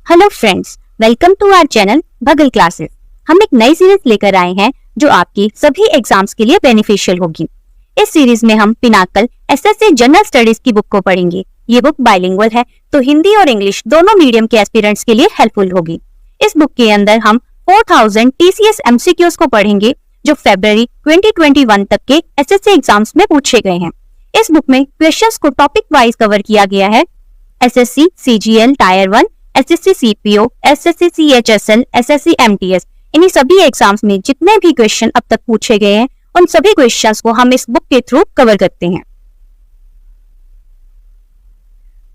Hello friends, welcome to our channel Bhagal classes. हम एक नई सीरीज लेकर आए हैं जो आपकी सभी एग्जाम्स के लिए बेनिफिशियल होगी। इस सीरीज में हम पिनाकल एसएससी जनरल स्टडीज की बुक को पढ़ेंगे। ये बुक बाइलिंगुअल है, तो हिंदी और इंग्लिश दोनों मीडियम के एस्पिरेंट्स के लिए हेल्पफुल होगी। इस बुक के अंदर हम 4000 TCS MCQs को पढ़ेंगे जो फरवरी 2021 तक के एसएससी एग्जाम्स में पूछे गए हैं। इस बुक में क्वेश्चंस को टॉपिक वाइज कवर किया गया है। SSC CGL tyre 1, SSC CPO, SSC CHSL, SSC MTS, इन्हीं सभी एग्जाम्स में जितने भी क्वेश्चन अब तक पूछे गए हैं उन सभी क्वेश्चंस को हम इस बुक के थ्रू कवर करते हैं।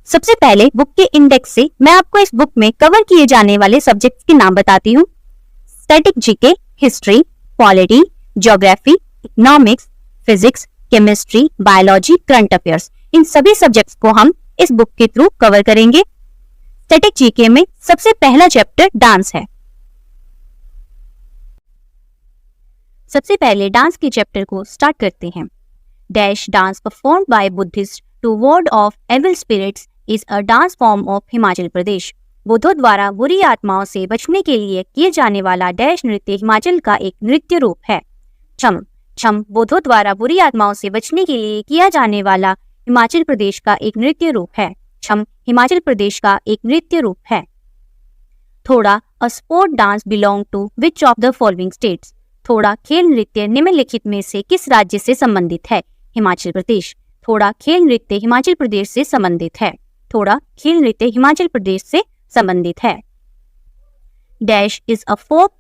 सबसे पहले बुक के इंडेक्स से मैं आपको इस बुक में कवर किए जाने वाले सब्जेक्ट्स के नाम बताती हूँ। Static GK, history, polity, geography, economics, physics, chemistry, biology, current affairs, इन सभी सब्जेक्ट्स को हम इस बुक के थ्रू कवर करेंगे। स्टैटिक जीके में सबसे पहला चैप्टर डांस है। सबसे पहले डांस के चैप्टर को स्टार्ट करते हैं। Dash dance performed by Buddhist to ward off evil spirits is a dance form of Himachal Pradesh. बुद्धों द्वारा बुरी आत्माओं से बचने के लिए किए जाने वाला डैश नृत्य हिमाचल का एक नृत्य रूप है। छम छम बुद्धों द्वारा बुरी आत्माओं से बचने के लिए किया जाने वाला हिमाचल प्रदेश का एक नृत्य रूप है। छम हिमाचल प्रदेश का एक नृत्य रूप है। थोड़ा a sport dance belong to which of the following states. थोड़ा खेल नृत्य निम्नलिखित में से किस राज्य से संबंधित है? हिमाचल प्रदेश। थोड़ा खेल नृत्य हिमाचल प्रदेश से संबंधित है। थोड़ा खेल नृत्य हिमाचल प्रदेश से संबंधित है। Dash is a folk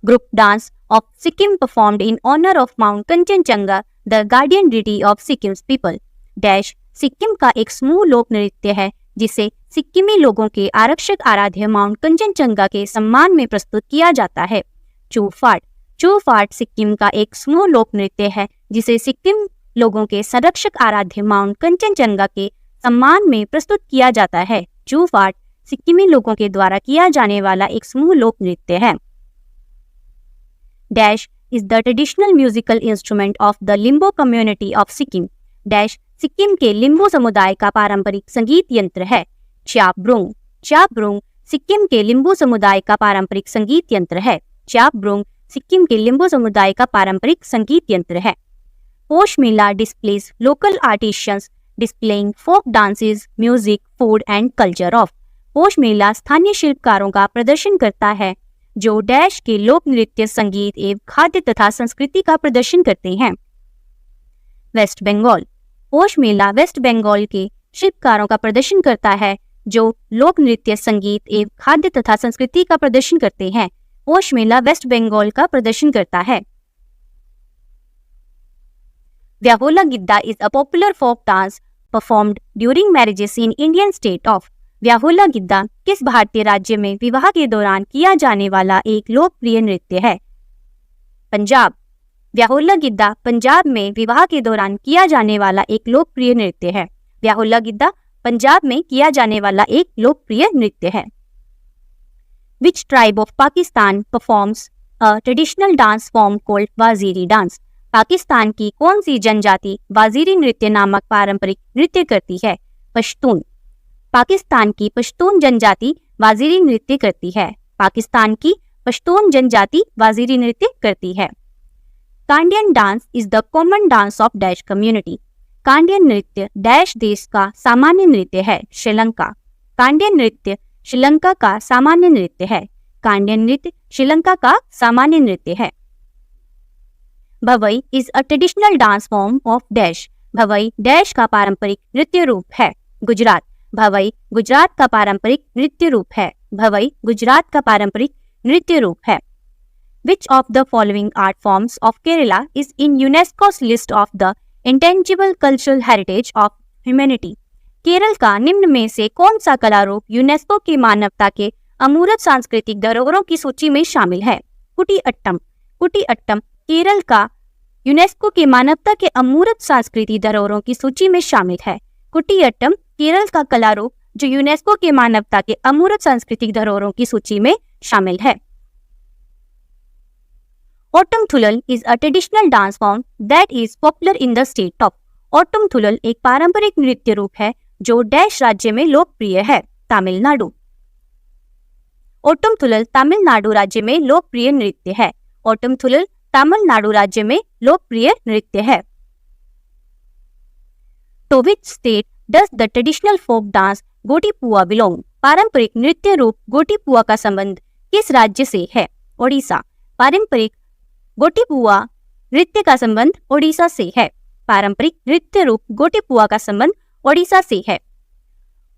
group dance of Sikkim performed in honour of mount Kanchenjunga, the guardian deity of Sikkim's people. Dash Sikkim का एक समूह लोक नृत्य है जिसे सिक्किमी लोगों के आरक्षक आराध्य माउंट कंचनजंगा के सम्मान में प्रस्तुत किया जाता है। चूफाट। चूफाट सिक्किम का एक समूह लोक नृत्य है जिसे सिक्किम लोगों के संरक्षक आराध्य माउंट कंचनजंगा के सम्मान में प्रस्तुत किया जाता है। चूफाट सिक्किमी लोगों के द्वारा किया जाने वाला एक समूह लोक नृत्य है। Dash is the traditional musical instrument of the Limbo community of Sikkim. Dash Sikkim के लिम्बो समुदाय का पारंपरिक संगीत यंत्र है। च्याब्रुंग। च्याब्रुंग सिक्किम के लिम्बो समुदाय का पारंपरिक संगीत यंत्र है। च्याब्रुंग सिक्किम के लिम्बो समुदाय का पारंपरिक संगीत यंत्र है। Posh Mela displays local artisans displaying folk dances, music, food and culture of. Posh Mela स्थानीय शिल्पकारों का प्रदर्शन करता है जो डैश के लोक नृत्य, संगीत एवं खाद्य तथा संस्कृति का प्रदर्शन करते हैं। वेस्ट बंगाल। पोष मेला वेस्ट बंगाल के शिल्पकारों का प्रदर्शन करता है जो लोक नृत्य, संगीत एवं खाद्य तथा संस्कृति का प्रदर्शन करते हैं। पोष मेला वेस्ट बंगाल का प्रदर्शन करता है। Vyahula Giddha is a popular folk dance performed during marriages in Indian state of. Vyahula Giddha किस भारतीय राज्य में विवाह के दौरान किया जाने वाला एक लोकप्रिय नृत्य है? पंजाब। व्याहुला गिद्दा पंजाब में विवाह के दौरान किया जाने वाला एक लोकप्रिय नृत्य है। व्याहुला गिद्दा पंजाब में किया जाने वाला एक लोकप्रिय नृत्य है। Which tribe of Pakistan performs a traditional dance form called Waziri dance? Pakistan की कौन सी जनजाति वाजीरी नृत्य नामक पारंपरिक नृत्य करती है? पश्तून। पाकिस्तान की पश्तून जनजाति वाजीरी नृत्य करती है। पाकिस्तान की पश्तून जनजाति वाजीरी नृत्य करती है। Kandyan dance is the common dance of dash community. Kandyan नृत्य डैश देश का सामान्य नृत्य है। श्रीलंका। कांडियन नृत्य श्रीलंका का सामान्य नृत्य है। कांडियन नृत्य श्रीलंका का सामान्य नृत्य है। Bhavai is a traditional dance form of dash. Bhavai dash का पारंपरिक नृत्य रूप है। गुजरात। भवई गुजरात का पारंपरिक नृत्य रूप है। भवई गुजरात का पारंपरिक नृत्य रूप है। Which of the following art forms of Kerala is in UNESCO's list of the intangible cultural heritage of humanity? Kerala का निम्न में से कौन सा कला रूप यूनेस्को की मानवता के अमूर्त सांस्कृतिक धरोहरों की सूची में शामिल है? कुटी अट्टम। कुटी अट्टम केरल का यूनेस्को के मानवता के अमूर्त सांस्कृतिक धरोहरों की सूची में शामिल है। कुटी अट्टम केरल का कला रूप जो यूनेस्को के मानवता के अमूर्त सांस्कृतिक धरोहरों की सूची में शामिल है। Autumn Thulal is a traditional dance form that is popular in the state of। Autumn Thulal एक पारंपरिक नृत्य रूप है जो डैश राज्य में लोकप्रिय है। तमिलनाडु। ओट्टुमथुल्लल तमिलनाडु राज्य में लोकप्रिय नृत्य है। ओट्टुमथुल्लल तमिलनाडु राज्य में लोकप्रिय नृत्य है। To which state does the traditional folk dance Gotipua belong? पारंपरिक नृत्य रूप गोटीपुआ का संबंध किस राज्य से है? ओडिशा। पारंपरिक गोटीपुआ नृत्य का संबंध ओडिशा से है। पारंपरिक नृत्य रूप गोटीपुआ का संबंध ओडिशा से है।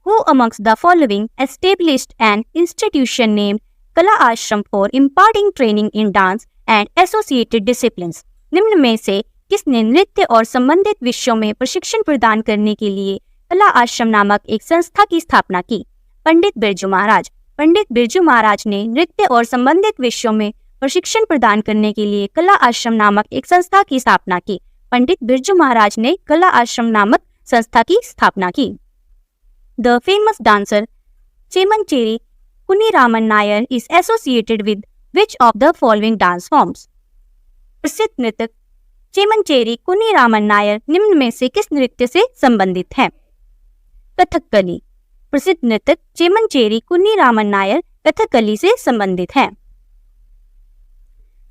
Who amongst the following established an institution named कला आश्रम for imparting training in dance and associated disciplines? निम्न में से किसने नृत्य और संबंधित विषयों में प्रशिक्षण प्रदान करने के लिए कला आश्रम नामक एक संस्था की स्थापना की? पंडित बिरजू महाराज। पंडित बिरजू महाराज ने नृत्य और संबंधित विषयों में प्रशिक्षण प्रदान करने के लिए कला आश्रम नामक एक संस्था की स्थापना की। पंडित बिरजू महाराज ने कला आश्रम नामक संस्था की स्थापना की। The famous dancer Chemancheri Kuniraman Nair is associated with which of the following dance forms? प्रसिद्ध नृत्यक चेमनचेरी कुन्नीरामन नायर निम्न में से किस नृत्य से संबंधित है? कथकली। प्रसिद्ध नृत्यक चेमनचेरी कुन्नीरामन नायर कथकली से संबंधित है।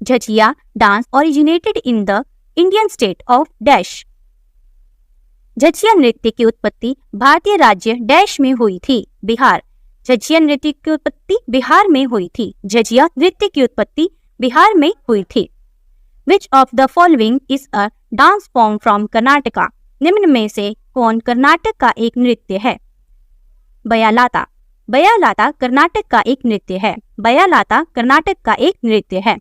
Jhijhiya dance originated in the Indian state of dash. Jhijhiya नृत्य की उत्पत्ति भारतीय राज्य डैश में हुई थी? बिहार। झझिया नृत्य की उत्पत्ति बिहार में हुई थी। झझिया नृत्य की उत्पत्ति बिहार में हुई थी। Which of the following is a dance form from Karnataka? निम्न में से कौन कर्नाटक का एक नृत्य है? बयालाता। बयालाता कर्नाटक का एक नृत्य है। बयालाता कर्नाटक का एक नृत्य है।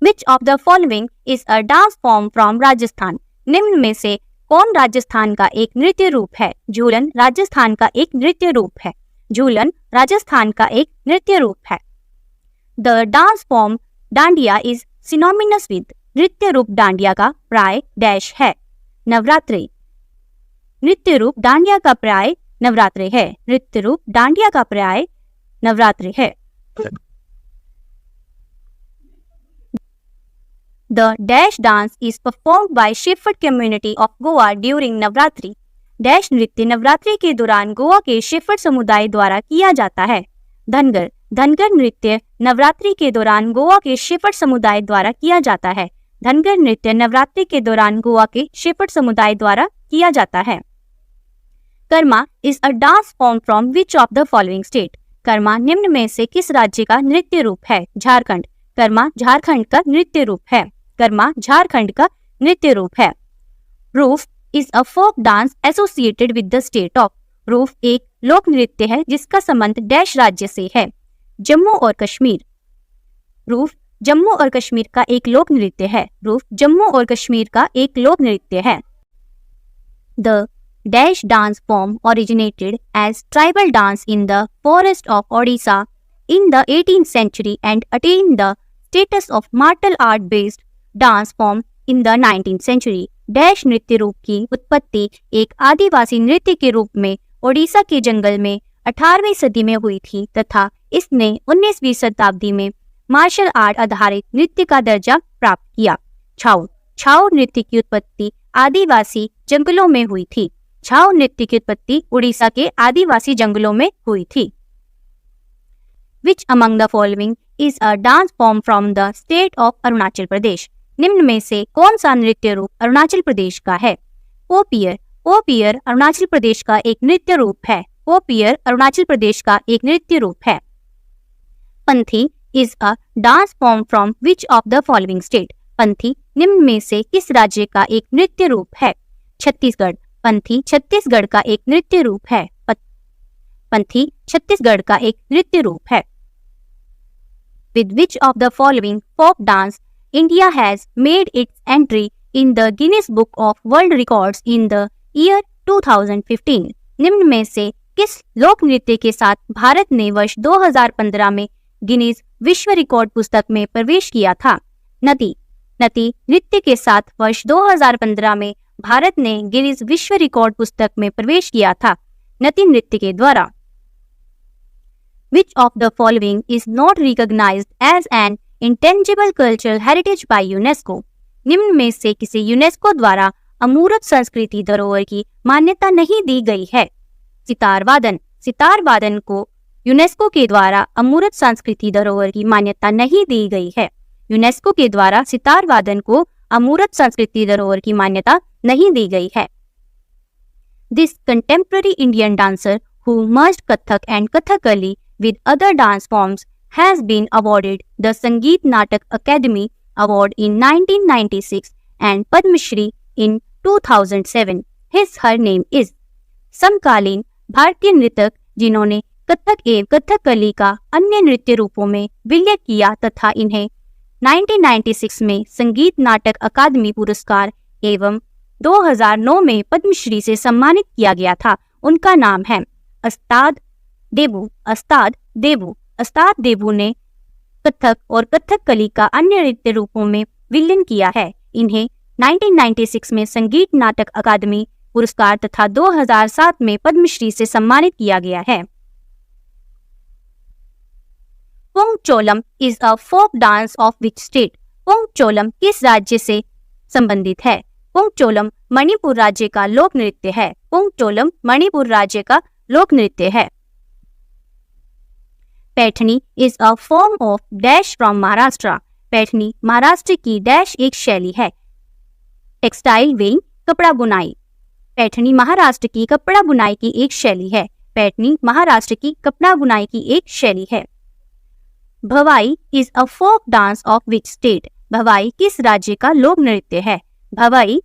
Which of the following is a dance form from Rajasthan? निम्न में से कौन राजस्थान का एक नृत्य रूप है? झूलन राजस्थान का एक नृत्य रूप है। झूलन राजस्थान का एक नृत्य रूप है। The dance form dandiya is synonymous with नृत्य रूप डांडिया का प्राय डैश है? नवरात्रि। नृत्य रूप डांडिया का प्राय नवरात्रि है। नृत्य रूप डांडिया का प्राय नवरात्रि है। The dash dance is performed by Shepherd community of Goa during Navratri. Dash नृत्य नवरात्रि के दौरान गोवा के शेफर्ड समुदाय द्वारा किया जाता है। धनगर। धनगर नृत्य नवरात्रि के दौरान गोवा के शेफर्ड समुदाय द्वारा किया जाता है। धनगर नृत्य नवरात्रि के दौरान गोवा के शेफर्ड समुदाय द्वारा किया जाता है। Karma is a dance form from which of the following state? Karma निम्न में से किस राज्य का नृत्य रूप है? झारखंड। कर्मा झारखंड का नृत्य रूप है। कर्मा झारखंड का नृत्य रूप है। Rouf is a folk dance associated with the state of. Rouf एक लोक नृत्य है जिसका संबंध डैश राज्य से है? जम्मू और कश्मीर। रूफ जम्मू और कश्मीर का एक लोक नृत्य है। रूफ जम्मू और कश्मीर का एक लोक नृत्य है। The dash dance form originated as tribal dance in the forest of Odisha in the 18th century and attained the status of martial art based dance form in the 19th century। Dash नृत्य रूप की उत्पत्ति एक आदिवासी नृत्य के रूप में ओडिशा के जंगल में 18वीं सदी में हुई थी तथा इसने 19वीं शताब्दी में मार्शल आर्ट आधारित नृत्य का दर्जा प्राप्त किया। छाऊ। छाऊ नृत्य की उत्पत्ति आदिवासी जंगलों में हुई थी। छाऊ नृत्य की उत्पत्ति उड़ीसा के आदिवासी जंगलों में हुई थी। Which among the following is a dance form from the state of Arunachal Pradesh? निम्न में से कौन सा नृत्य रूप अरुणाचल प्रदेश का है? पोपियर। पोपियर अरुणाचल प्रदेश का एक नृत्य रूप है। पोपियर अरुणाचल प्रदेश का एक नृत्य रूप है। Panthi is a dance form from which of the following state? Panthi निम्न में से किस राज्य का एक नृत्य रूप है? छत्तीसगढ़। पंथी छत्तीसगढ़ का एक नृत्य रूप है। पंथी छत्तीसगढ़ का एक नृत्य रूप है। With which of the following folk dance India has made its entry in the Guinness Book of World Records in the year 2015? निम्न में से किस लोक नृत्य के साथ भारत ने वर्ष 2015 में गिनीज विश्व रिकॉर्ड पुस्तक में प्रवेश किया था? नती। नती नृत्य के साथ वर्ष 2015 में भारत ने गिनीज विश्व रिकॉर्ड पुस्तक में प्रवेश किया था नती नृत्य के द्वारा। Which of the following is not recognized as an intangible cultural heritage by UNESCO? निम्न में से किसे यूनेस्को द्वारा अमूर्त संस्कृति धरोहर की मान्यता नहीं दी गई है? सितार वादन। सितार वादन को यूनेस्को के द्वारा अमूर्त सांस्कृतिक धरोहर की मान्यता नहीं दी गई है। यूनेस्को के द्वारा सितार वादन को अमूर्त सांस्कृतिक धरोहर की मान्यता नहीं दी गई है। This contemporary Indian dancer who merged Kathak and Kathakali with other dance forms has been awarded the Sangeet Natak Academy Award in 1996 and Padma Shri in 2007. Her name is। समकालीन भारतीय नृतक जिन्होंने कथक एवं कथकली का अन्य नृत्य रूपों में विलय किया तथा इन्हें 1996 में संगीत नाटक अकादमी पुरस्कार एवं 2009 में पद्मश्री से सम्मानित किया गया था, उनका नाम है अस्ताद देबू। अस्ताद देबू ने कथक और कथकली का अन्य नृत्य रूपों में विलय किया है। इन्हें 1996 में संगीत नाटक अकादमी पुरस्कार तथा 2007 में पद्मश्री से सम्मानित किया गया है। Pungcholom is a folk dance of which state? Pungcholom किस राज्य से संबंधित है? पोंगचोलम मणिपुर राज्य का लोक नृत्य है। पोंगचोलम मणिपुर राज्य का लोक नृत्य है। Paithani is a form of dash from Maharashtra. Paithani Maharashtra की डैश एक शैली है। टेक्सटाइल वेइंग कपड़ा बुनाई। पैठनी महाराष्ट्र की कपड़ा बुनाई की एक शैली है। पैठनी महाराष्ट्र की कपड़ा बुनाई की एक शैली है। Bhavai is a folk dance of which state? Bhavai किस राज्य का लोक नृत्य है? भवाई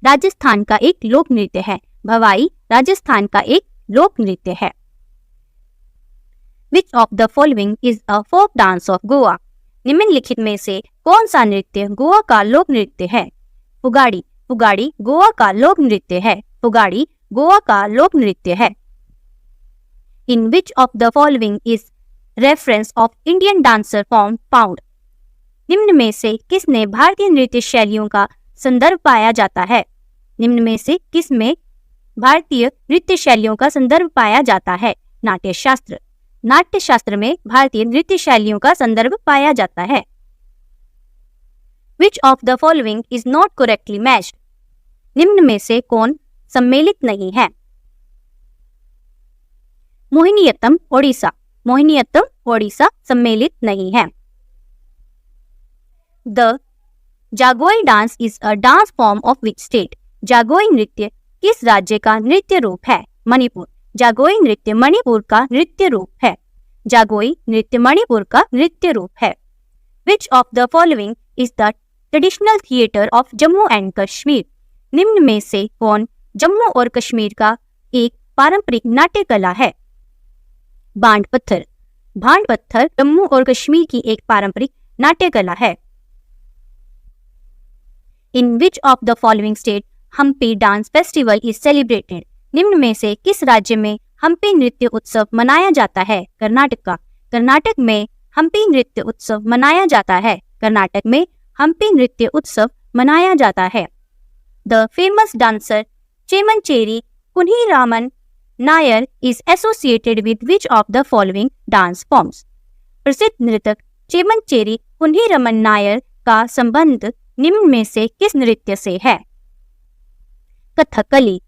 राजस्थान का एक लोक नृत्य है। भवाई राजस्थान का एक लोक नृत्य है। Which of the following is a folk dance of Goa? निम्नलिखित में से कौन सा नृत्य गोवा का लोक नृत्य है? फुगाड़ी। फुगाड़ी गोवा का लोक नृत्य है। फुगाड़ी गोवा का लोक नृत्य है। In which of the following is reference of Indian dancer form found? निम्न में से किसने भारतीय नृत्य शैलियों का संदर्भ पाया जाता है? निम्न में से किस में भारतीय नृत्य शैलियों का संदर्भ पाया जाता है? नाट्यशास्त्र। नाट्यशास्त्र में भारतीय नृत्य शैलियों का संदर्भ पाया जाता है। Which of the following is not correctly matched? निम्न में से कौन सम्मिलित नहीं है? मोहिनीअट्टम ओडिशा। मोहिनीअट्टम ओडिशा सम्मिलित नहीं है। The Jagoi dance is a dance form of which state? Jagoi नृत्य किस राज्य का नृत्य रूप है? मणिपुर। जागोई नृत्य मणिपुर का नृत्य रूप है। जागोई नृत्य मणिपुर का नृत्य रूप है। Which of the following is the traditional theatre of Jammu and Kashmir? निम्न में से कौन जम्मू और कश्मीर का एक पारंपरिक नाट्य कला है? बांड पत्थर। बांड पत्थर जम्मू और कश्मीर की एक पारंपरिक नाट्य कला है। In which of the following state Hampi dance festival is celebrated? निम्न में से किस राज्य में हम्पी नृत्य उत्सव मनाया जाता है? कर्नाटक का। कर्नाटक में हम्पी नृत्य उत्सव मनाया जाता है। कर्नाटक में हम्पी नृत्य उत्सव मनाया जाता है। The famous dancer Chemancheri Kunhiraman Nair is associated with which of the following dance forms? प्रसिद्ध नृतक चेमनचेरी कुन्हीरामन नायर का संबंध निम्न में से किस नृत्य से है? कथकली।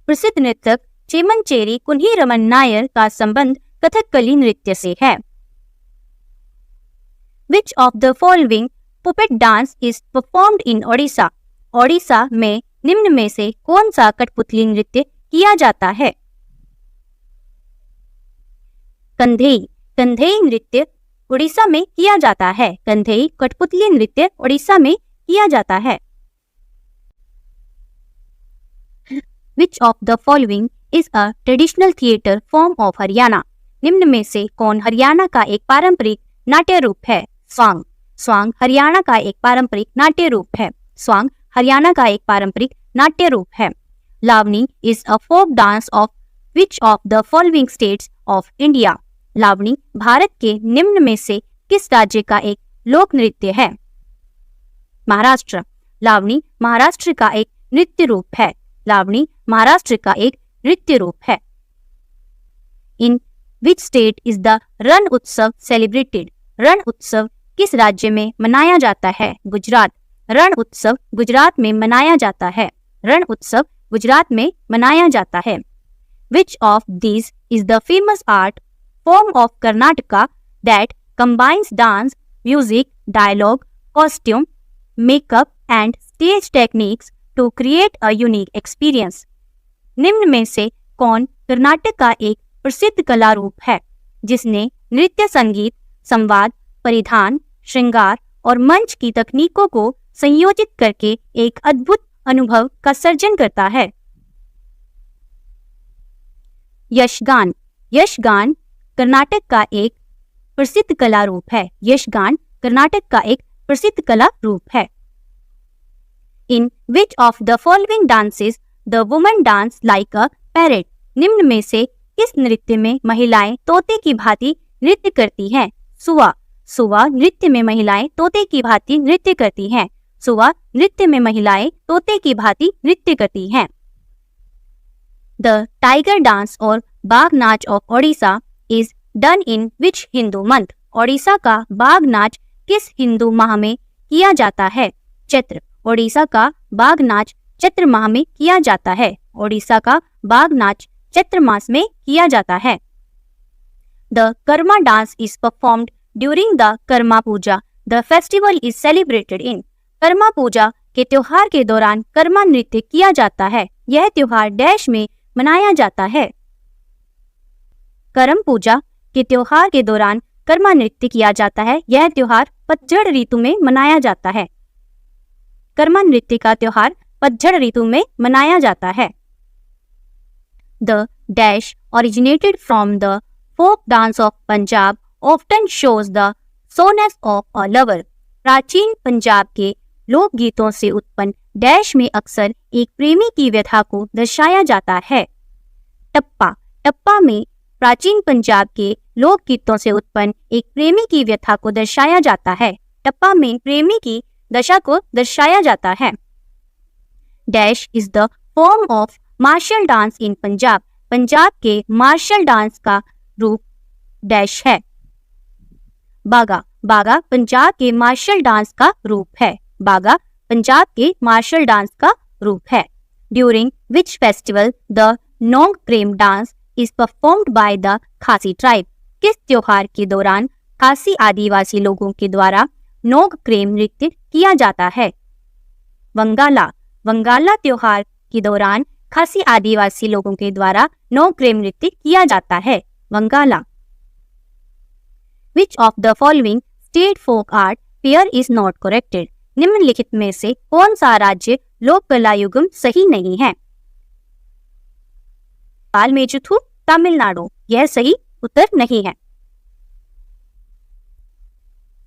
प्रसिद्ध नृतक चेमनचेरी कुन्हीरामन नायर का संबंध कथकली नृत्य से है। Which of the following puppet dance is performed in Odisha? Odisha में निम्न में से कौन सा कठपुतली नृत्य किया जाता है? कंधेई। कंधेई नृत्य उड़ीसा में किया जाता है। कंधेई कठपुतली नृत्य उड़ीसा में किया जाता है। Which of the following is a traditional theatre form of Haryana? निम्न में से कौन हरियाणा का एक पारंपरिक नाट्य रूप है? स्वांग। स्वांग हरियाणा का एक पारंपरिक नाट्य रूप है। स्वांग हरियाणा का एक पारंपरिक नाट्य रूप है। Lavani is a folk dance of which of the following states of India? Lavani Bharat के निम्न में से किस राज्य का एक लोक नृत्य है? महाराष्ट्र। लावनी महाराष्ट्र का एक नृत्य रूप है। लावनी महाराष्ट्र का एक नृत्य रूप है। In which state is the रण उत्सव सेलिब्रेटेड? रण उत्सव किस राज्य में मनाया जाता है? गुजरात। रण उत्सव गुजरात में मनाया जाता है। रण उत्सव गुजरात में मनाया जाता है। Which of these is the famous art form of Karnataka that combines dance, music, dialogue, costume, makeup and stage techniques to create a unique experience? निम्न में से कौन कर्नाटक का एक प्रसिद्ध कला रूप है जिसने नृत्य, संगीत, संवाद, परिधान, श्रृंगार और मंच की तकनीकों को संयोजित करके एक अद्भुत अनुभव का सर्जन करता है? यक्षगान। यक्षगान कर्नाटक का एक प्रसिद्ध कला रूप है। यक्षगान कर्नाटक का एक प्रसिद्ध कला रूप है। In which of the following dances the woman dance like a parrot? निम्न में से किस नृत्य में महिलाएं तोते की भांति नृत्य करती हैं? सुवा। सुवा नृत्य में महिलाएं तोते की भांति नृत्य करती हैं। सुवा नृत्य में महिलाएं तोते की भांति नृत्य करती हैं। The tiger dance और बाघ नाच of Odisha is done in which Hindu month? Odisha का बाघ नाच किस हिंदू माह में किया जाता है? चैत्र। ओडिशा का बाघ नाच चैत्र माह में किया जाता है। ओडिशा का बाघ नाच चैत्र मास में किया जाता है। The Karma dance is performed during the Karma Puja. The festival is celebrated in. Karma पूजा के त्योहार के दौरान कर्मा नृत्य किया जाता है। यह त्योहार डैश में मनाया जाता है। करम पूजा के त्योहार के दौरान कर्मा नृत्य किया जाता है। यह त्योहार पतझड़ ऋतु में मनाया जाता है। कर्मा नृत्य का त्योहार पतझड़ ऋतु में मनाया जाता है। The dash originated from the folk dance of Punjab often shows the soreness of a lover. प्राचीन पंजाब के लोक गीतों से उत्पन्न डैश में अक्सर एक प्रेमी की व्यथा को दर्शाया जाता है। टप्पा। टप्पा में प्राचीन पंजाब के लोक गीतों से उत्पन्न एक प्रेमी की व्यथा को दर्शाया जाता है। टप्पा में प्रेमी की दशा को दर्शाया जाता है। Dash is the form of martial dance in Punjab. Punjab के मार्शल डांस का रूप डैश है। बागा। बागा पंजाब के मार्शल डांस का रूप है। बागा पंजाब के मार्शल डांस का रूप है। During which festival the Nongkrem dance is performed by the Khasi tribe. किस त्योहार के दौरान खासी आदिवासी लोगों के द्वारा नोंग प्रेम नृत्य किया जाता है? वंगाला। वंगाला त्योहार के दौरान खासी आदिवासी लोगों के द्वारा नोंग प्रेम नृत्य किया जाता है। Wangala. Which of the following state folk art pair is not corrected? निम्नलिखित में से कौन सा राज्य लोक कला युग्म सही नहीं है? पालमेचुथु तमिलनाडु। यह सही उत्तर नहीं है।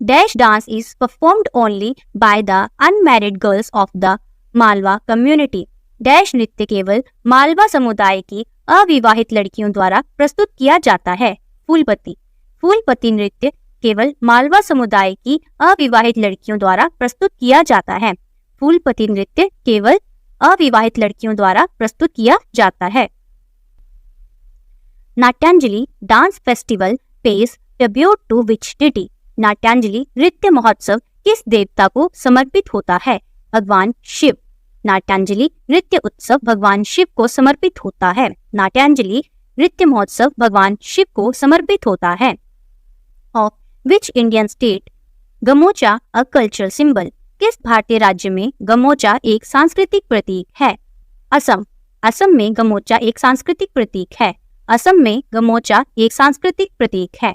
Dash dance is performed only by the unmarried girls of the Malwa community. Dash नृत्य केवल मालवा समुदाय की अविवाहित लड़कियों द्वारा प्रस्तुत किया जाता है। फूलपति। फूलपति नृत्य केवल मालवा समुदाय की अविवाहित लड़कियों द्वारा प्रस्तुत किया जाता है। फूलपति नृत्य केवल अविवाहित लड़कियों द्वारा प्रस्तुत किया जाता है। Natyanjali dance festival pays tribute to which deity? Natyanjali नृत्य महोत्सव किस देवता को समर्पित होता है? भगवान शिव। नाट्यांजलि नृत्य उत्सव भगवान शिव को समर्पित होता है। नाट्यांजलि नृत्य महोत्सव भगवान शिव को समर्पित होता है। Of which Indian state gamocha a cultural symbol? किस भारतीय राज्य में गमोचा एक सांस्कृतिक प्रतीक है? असम। असम में गमोचा एक सांस्कृतिक प्रतीक है। असम में गमोचा एक सांस्कृतिक प्रतीक है।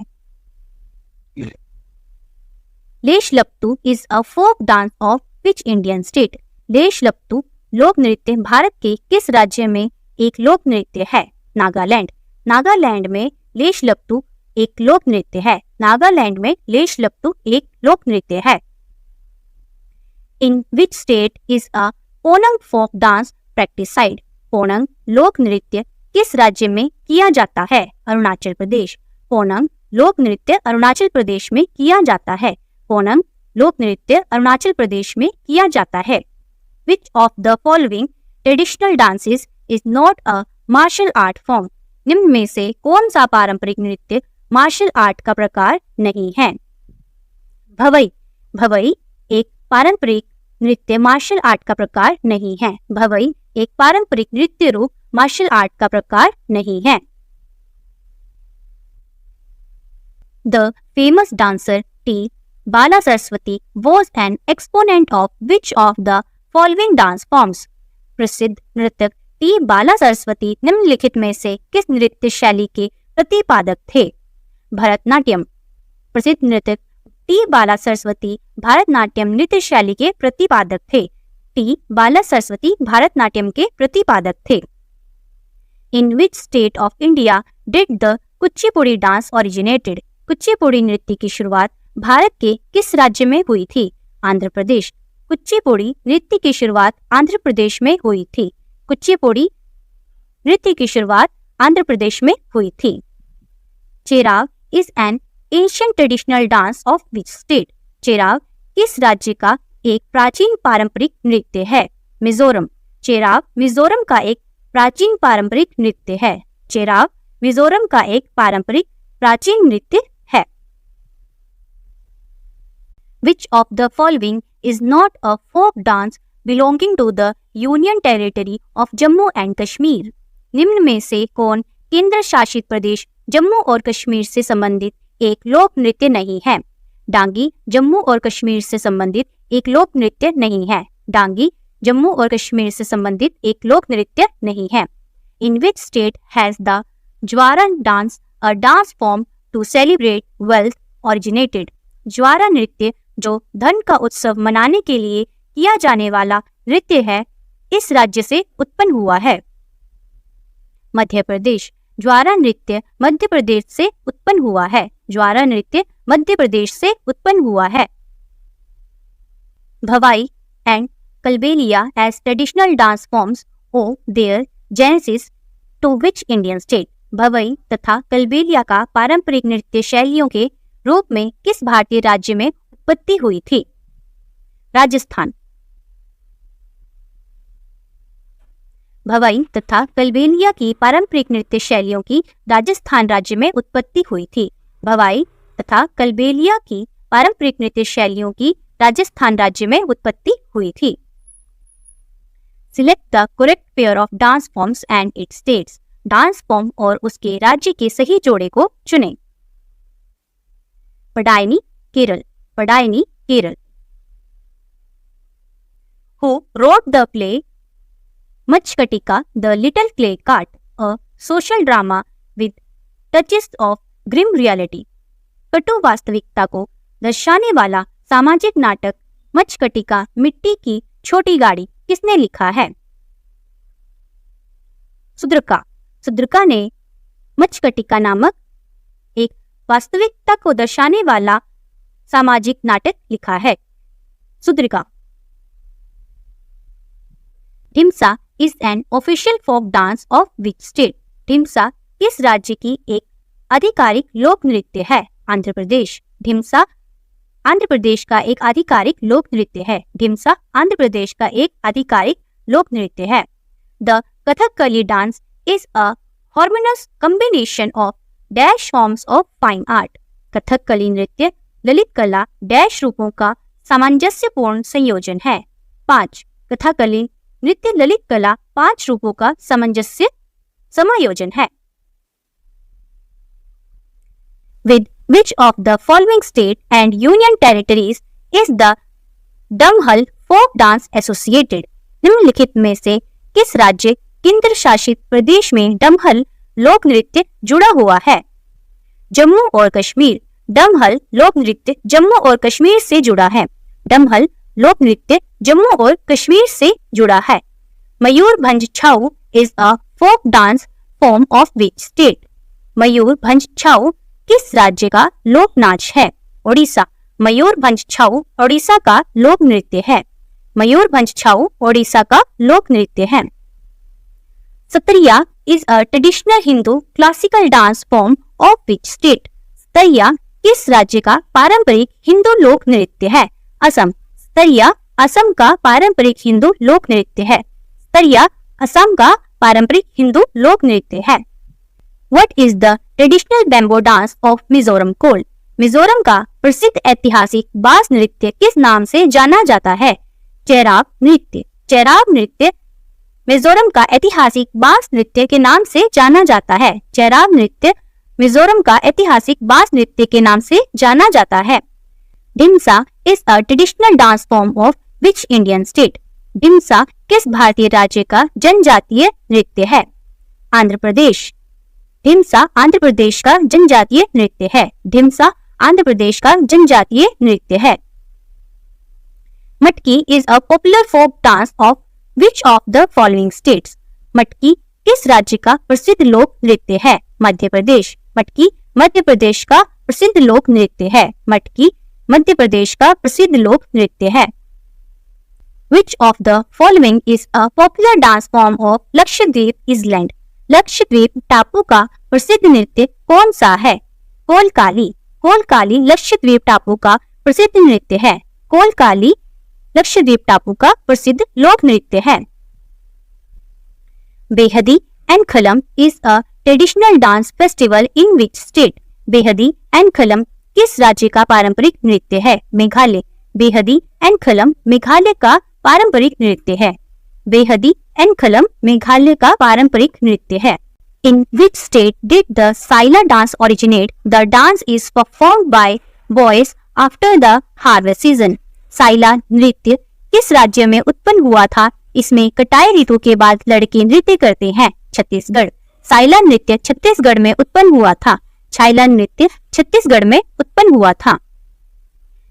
Leshalaptu is a folk dance of which Indian state? Leshalaptu लोक नृत्य भारत के किस राज्य में एक लोक नृत्य है? नागालैंड। नागालैंड में लेशलप्तु एक लोक नृत्य है। नागालैंड में लेशलप्तु एक लोक नृत्य है। In which state is a Ponung folk dance practised? Ponung लोक नृत्य किस राज्य में किया जाता है? अरुणाचल प्रदेश। पोनंग लोक नृत्य अरुणाचल प्रदेश में किया जाता है। पोनंग लोक नृत्य अरुणाचल प्रदेश में किया जाता है। Which of the following traditional dances is not a martial art form? निम्न में से कौन सा पारंपरिक नृत्य मार्शल आर्ट का प्रकार नहीं है? भवई। भवई एक पारंपरिक नृत्य मार्शल आर्ट का प्रकार नहीं है। भवई एक पारंपरिक नृत्य रूप मार्शल आर्ट का प्रकार नहीं है। The famous dancer T. Bala Saraswati was an exponent of which of the following dance forms? प्रसिद्ध नृत्यक टी बाला सरस्वती निम्नलिखित में से किस नृत्य शैली के प्रतिपादक थे? भरतनाट्यम। प्रसिद्ध नृत्यक टी बाला सरस्वती भारतनाट्यम नृत्य शैली के प्रतिपादक थे। टी बाला सरस्वती भारतनाट्यम के प्रतिपादक थे। In which state of India did the Kuchipudi dance originated? Kuchipudi नृत्य की शुरुआत भारत के किस राज्य में हुई थी? आंध्र प्रदेश। कुचिपुड़ी नृत्य की शुरुआत आंध्र प्रदेश में हुई थी। कुचिपुड़ी नृत्य की शुरुआत आंध्र प्रदेश में हुई थी। Cheraw is an ancient traditional dance of which state? Cheraw किस राज्य का एक प्राचीन पारंपरिक नृत्य है? मिजोरम। चेराव मिजोरम का एक प्राचीन पारंपरिक नृत्य है। चेराव मिजोरम का एक पारंपरिक प्राचीन नृत्य है। Which of the following is not a folk dance belonging to the Union Territory of Jammu and Kashmir? निम्न में से कौन केंद्र शासित प्रदेश जम्मू और कश्मीर से संबंधित एक लोक नृत्य नहीं है? डांगी जम्मू और कश्मीर से संबंधित एक लोक नृत्य नहीं है। डांगी जम्मू और कश्मीर से संबंधित एक लोक नृत्य नहीं है। In which state has the Jawara dance a dance form to celebrate wealth originated? Jawara नृत्य जो धन का उत्सव मनाने के लिए किया जाने वाला नृत्य है, इस राज्य से उत्पन्न हुआ है। मध्य प्रदेश। ज्वारा नृत्य मध्य प्रदेश से उत्पन्न हुआ है। ज्वारा नृत्य मध्य प्रदेश से उत्पन्न हुआ है। भवाई and Kalbelia as traditional dance forms owe their genesis to which Indian state? Bhavai तथा कलबेलिया का पारंपरिक नृत्य शैलियों के रूप में किस भारतीय राज्य में उत्पत्ति हुई थी? राजस्थान। भवई तथा कलबेलिया की पारंपरिक नृत्य शैलियों की राजस्थान राज्य में उत्पत्ति हुई थी। भवाई तथा कलबेलिया की पारंपरिक नृत्य शैलियों की राजस्थान राज्य में उत्पत्ति हुई थी। Select the correct pair of dance forms and its states. Dance form और उसके राज्य के सही जोड़े को चुनें। पडायनी Kerala. पडायनी Kerala. Who wrote the play Machkatika, the Little Clay Cart, a social drama with touches of grim reality? कटु वास्तविकता को दर्शाने वाला सामाजिक नाटक मचकटिका मिट्टी की छोटी गाड़ी किसने लिखा है? सुद्रका। सुद्रका ने मचकटिका नामक एक वास्तविकता को दर्शाने वाला सामाजिक नाटक लिखा है। सुद्रिका। Dhimsa is an official folk dance of which state? Dhimsa किस राज्य की एक आधिकारिक लोक नृत्य है? आंध्र प्रदेश। ढिमसा आंध्र प्रदेश का एक आधिकारिक लोक नृत्य है। ढिमसा आंध्र प्रदेश का एक आधिकारिक लोक नृत्य है। The Kathakali dance is a harmonious combination of dash forms of fine art. Kathakali नृत्य ललित कला डैश रूपों का सामंजस्यपूर्ण संयोजन है। 5. कथकली नृत्य ललित कला 5 रूपों का सामंजस्य समायोजन है। With which of the following state and union territories is the Damhal folk dance associated? निम्नलिखित में से किस राज्य केंद्र शासित प्रदेश में डमहल लोक नृत्य जुड़ा हुआ है? जम्मू और कश्मीर। डमहल लोक नृत्य जम्मू और कश्मीर से जुड़ा है। डमहल लोक नृत्य जम्मू और कश्मीर से जुड़ा है। Mayurbhanj Chhau is a folk dance form of which state? Mayurbhanj Chhau किस राज्य का लोक नाच है? ओडिशा। मयूरभंज छाऊ ओडिशा का लोक नृत्य है। मयूरभंज छाऊ ओडिशा का लोक नृत्य है। सतरिया is a traditional Hindu classical dance form of which state? सतरिया किस राज्य का पारंपरिक हिंदू लोक नृत्य है? असम। सतरिया असम का पारंपरिक हिंदू लोक नृत्य है। सतरिया असम का पारंपरिक हिंदू लोक नृत्य है। What is the traditional bamboo dance of Mizoram कोल? मिजोरम का प्रसिद्ध ऐतिहासिक बांस नृत्य किस नाम से जाना जाता है? चेराव नृत्य। चेराव नृत्य मिजोरम का ऐतिहासिक बांस नृत्य के नाम से जाना जाता है। जैराव नृत्य मिजोरम का ऐतिहासिक बांस नृत्य के नाम से जाना जाता है। Dhimsa is a traditional dance form of which Indian state? Dhimsa किस भारतीय राज्य का जनजातीय नृत्य है? आंध्र प्रदेश। ढिमसा आंध्र प्रदेश का जनजातीय नृत्य है। ढिमसा आंध्र प्रदेश का जनजातीय नृत्य है। Matki is a popular folk dance of which of the following states? Matki किस राज्य का प्रसिद्ध लोक नृत्य है? मध्य प्रदेश। मटकी मध्य प्रदेश का प्रसिद्ध लोक नृत्य है। मटकी मध्य प्रदेश का प्रसिद्ध लोक नृत्य है। Which of the following is a popular dance form of Lakshadweep island? Lakshadweep टापू का प्रसिद्ध नृत्य कौन सा है? कोलकाली। कोलकाली लक्षद्वीप टापू का प्रसिद्ध नृत्य है। कोलकाली लक्षद्वीप टापू का प्रसिद्ध लोक नृत्य है। Behdienkhlam is a traditional dance festival in which state? Behdienkhlam किस राज्य का पारंपरिक नृत्य है? मेघालय। बेहदी एंड खलम मेघालय का पारंपरिक नृत्य है। बेहदी एंड खलम मेघालय का पारंपरिक नृत्य है। In which state did the Saila dance originate? The dance is performed by boys after the harvest season. Saila नृत्य किस राज्य में उत्पन्न हुआ था? इसमें कटाई ऋतु के बाद लड़के नृत्य करते हैं। छत्तीसगढ़। साइला नृत्य छत्तीसगढ़ में उत्पन्न हुआ था। साइला नृत्य छत्तीसगढ़ में उत्पन्न हुआ था।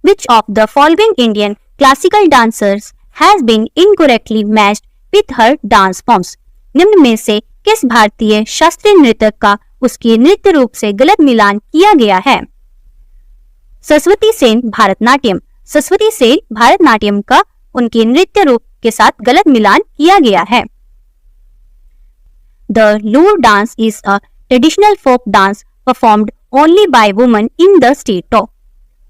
Which of the following Indian classical dancers has been incorrectly matched with her dance forms? निम्न में से किस भारतीय शास्त्रीय नृत्यक का उसके नृत्य रूप से गलत मिलान किया गया है? सरस्वती सेन भारतनाट्यम। सरस्वती सेन भारतनाट्यम का उनके नृत्य रूप के साथ गलत मिलान किया गया है। The Lur dance is a traditional folk dance performed only by women in the state of.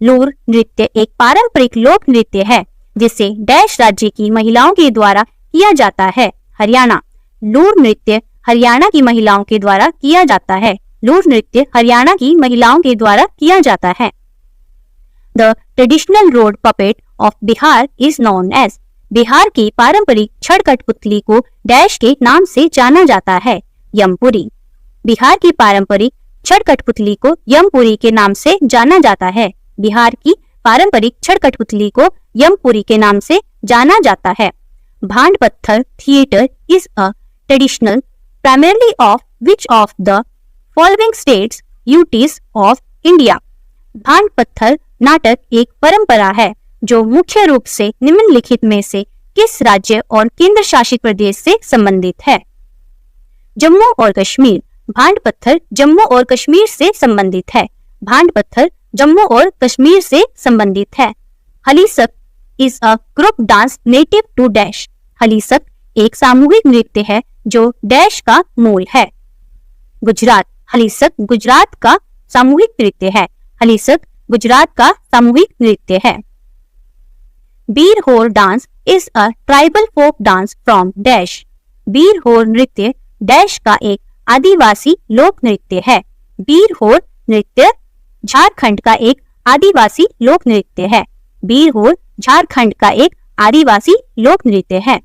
लूर नृत्य एक पारंपरिक लोक नृत्य है जिसे डैश राज्य की महिलाओं के द्वारा किया जाता है। हरियाणा। लूर नृत्य हरियाणा की महिलाओं के द्वारा किया जाता है। लूर नृत्य हरियाणा की महिलाओं के द्वारा किया जाता है। The traditional rod puppet of Bihar is known as. Bihar की पारंपरिक छड़ कठपुतली को डैश के नाम से जाना जाता है। यमपुरी। बिहार की पारंपरिक छड़ कठपुतली को यमपुरी के नाम से जाना जाता है। बिहार की पारंपरिक छड़ कठपुतली को यमपुरी के नाम से जाना जाता है। भांड पत्थर theatre is a traditional primarily of which of the following states UTs of India? भांड पत्थर नाटक एक परंपरा है जो मुख्य रूप से निम्नलिखित में से किस राज्य और केंद्र शासित प्रदेश से संबंधित है? जम्मू और कश्मीर। भांड पत्थर जम्मू और कश्मीर से संबंधित है। भांड पत्थर जम्मू और कश्मीर से संबंधित है। Hallisaka is a group dance native to dash. Hallisaka एक सामूहिक नृत्य है जो डैश का मूल है। गुजरात। हलीसक गुजरात का सामूहिक नृत्य है। हलीसक गुजरात का सामूहिक नृत्य है। Birhor dance is a tribal folk dance from dash. Birhor नृत्य डैश का एक आदिवासी लोक नृत्य है। बीर होर नृत्य झारखंड का एक आदिवासी लोक नृत्य है। बीर होर झारखंड का एक आदिवासी लोक नृत्य है।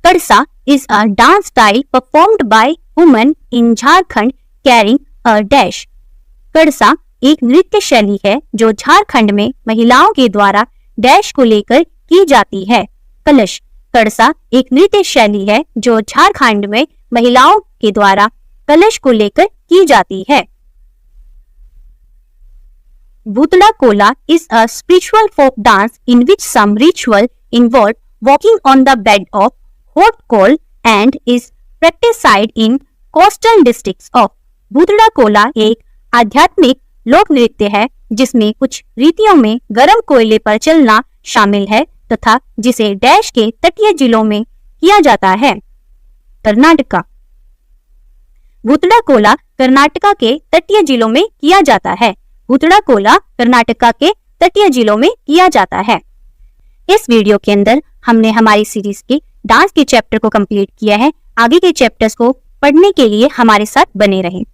Karsa is a dance style performed by women in Jharkhand carrying a dash. Karsa एक नृत्य शैली है जो झारखंड में महिलाओं के द्वारा डैश को लेकर की जाती है। कलश। कड़सा एक नृत्य शैली है जो झारखंड में महिलाओं के द्वारा कलश को लेकर की जाती है। भूतड़ा Cola is a spiritual folk dance in which some ritual involved walking on the bed of hot coal and is practiced in coastal districts of. Bhutada Cola एक आध्यात्मिक लोक नृत्य है जिसमें कुछ रीतियों में गर्म कोयले पर चलना शामिल है तथा जिसे डैश के तटीय जिलों में किया जाता है। कर्नाटका। भूतड़ा कोला कर्नाटका के तटीय जिलों में किया जाता है। भूतड़ा कोला कर्नाटका के तटीय जिलों में किया जाता है। इस वीडियो के अंदर हमने हमारी सीरीज के डांस के चैप्टर को कंप्लीट किया है। आगे के चैप्टर्स को पढ़ने के लिए हमारे साथ बने रहें।